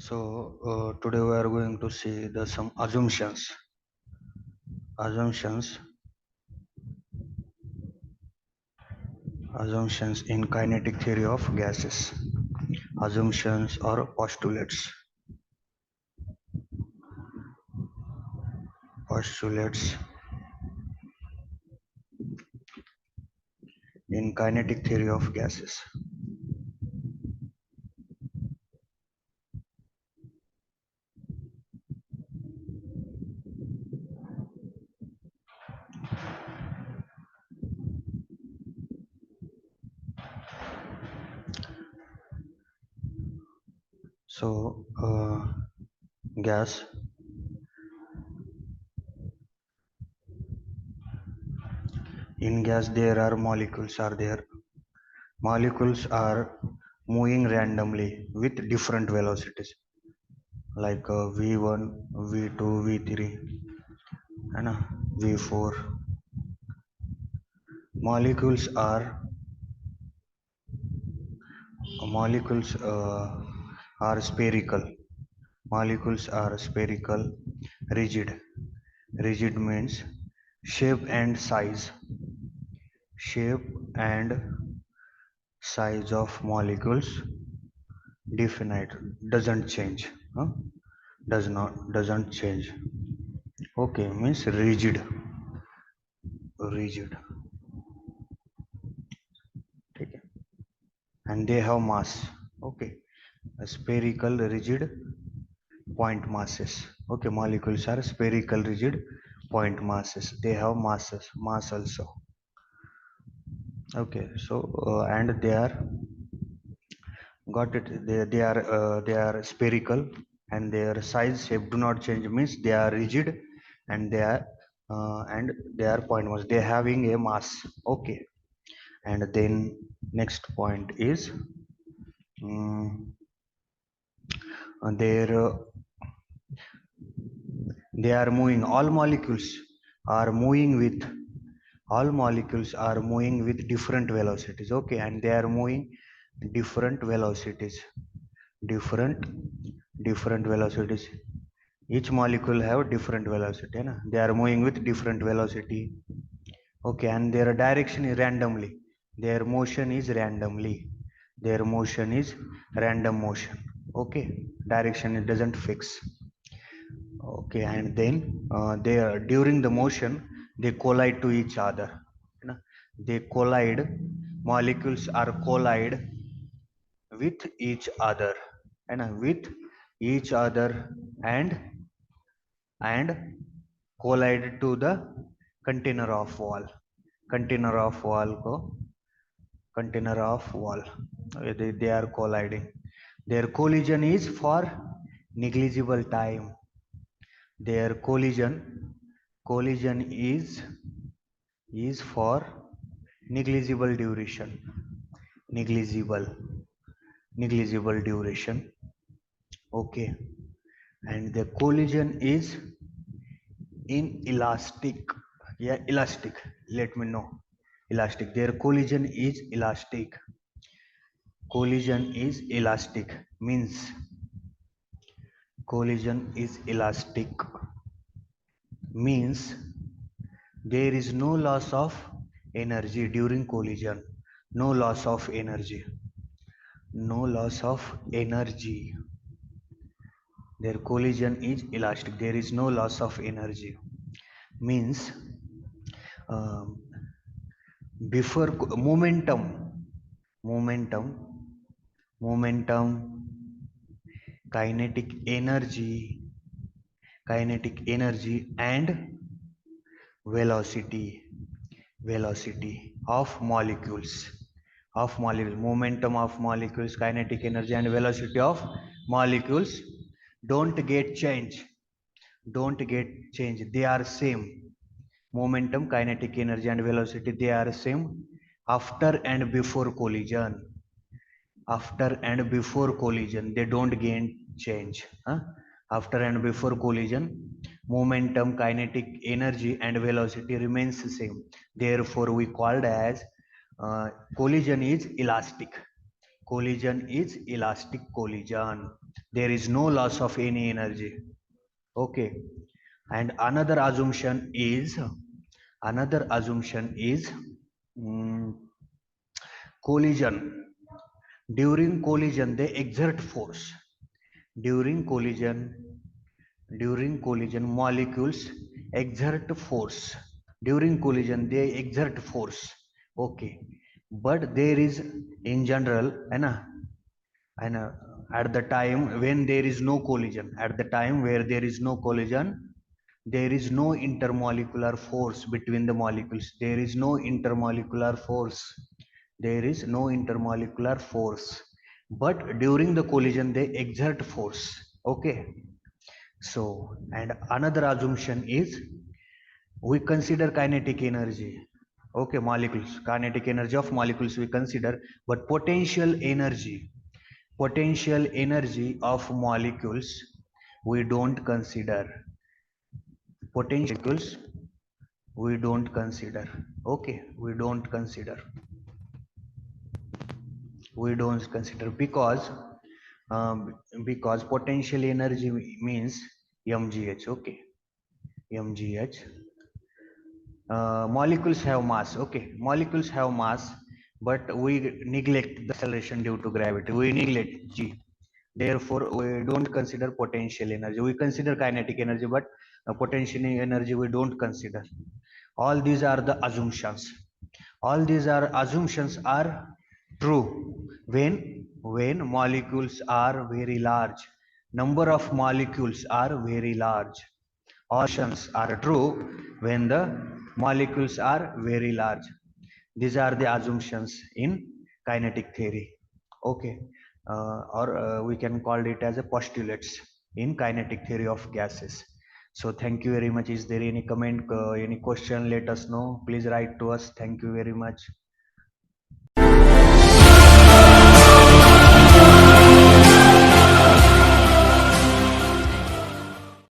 Today we are going to see the some assumptions assumptions in kinetic theory of gases. Assumptions or postulates in kinetic theory of gases. So gas in gas there are molecules are moving randomly with different velocities like v1 v2 v3 and v4. molecules are molecules are spherical. Molecules are spherical. Rigid means shape and size shape and size of molecules definite, doesn't change, huh? Doesn't change. Okay, means rigid. ठीक है? And they have mass. Okay, a spherical rigid point masses. Okay, molecules are spherical rigid point masses. They have mass also. Okay, so and they are got it. They are spherical and their size shape do not change, means they are rigid and they are point mass. They are having a mass. Okay, and then next point is um, their they are moving. All molecules are moving with different velocities. Okay, and they are moving different velocities different different velocities. Each molecule have different velocity na? They are moving with different velocity. Okay, and their direction is randomly. Their motion is random motion. Okay, direction it doesn't fix. Okay, and then they are during the motion they collide to each other. They collide. Molecules are collide with each other with each other and and collide to the container of wall container of wall को container of wall. They are colliding. Their collision is for negligible time. Their collision is for negligible duration. negligible Negligible duration. Okay, and the collision is inelastic. Yeah, elastic. Let me know. Elastic. Their collision is elastic. Collision is elastic. Collision is elastic. Means there is no loss of energy during collision. No loss of energy. No loss of energy. Their collision is elastic. There is no loss of energy. Means um, before momentum momentum kinetic energy and velocity of molecules. Momentum of molecules, kinetic energy and velocity of molecules don't get change. They are same. Momentum, kinetic energy and velocity, they are same after and before collision. They don't gain change, huh? After and before collision, momentum, kinetic energy and velocity remains the same. Therefore we called as collision is elastic collision. there is no loss of any energy. Okay, and another assumption is mm, collision. During collision, they exert force. During collision, during collision, molecules exert force. During collision, they exert force. Okay, but there is in general, and at the time when there is no collision, at the time where there is no collision, there is no intermolecular force between the molecules. There is no intermolecular force. There is no intermolecular force. But during the collision, they exert force. Okay. So, and another assumption is we consider kinetic energy. Okay, molecules, kinetic energy of molecules we consider, but potential energy of molecules we don't consider. Potentials we don't consider. Okay, we don't consider um, because potential energy means mgh. Okay, mgh. Molecules have mass. Okay, molecules have mass, but we neglect the acceleration due to gravity. We neglect g. Therefore we don't consider potential energy. We consider kinetic energy, but potential energy we don't consider. All these are the assumptions. All these are assumptions are true when molecules are very large. Number of molecules are very large. Assumptions are true when the molecules are very large. These are the assumptions in kinetic theory. Okay, or we can call it as a postulates in kinetic theory of gases. So thank you very much. Is there any comment, any question? Let us know. Please write to us. Thank you very much.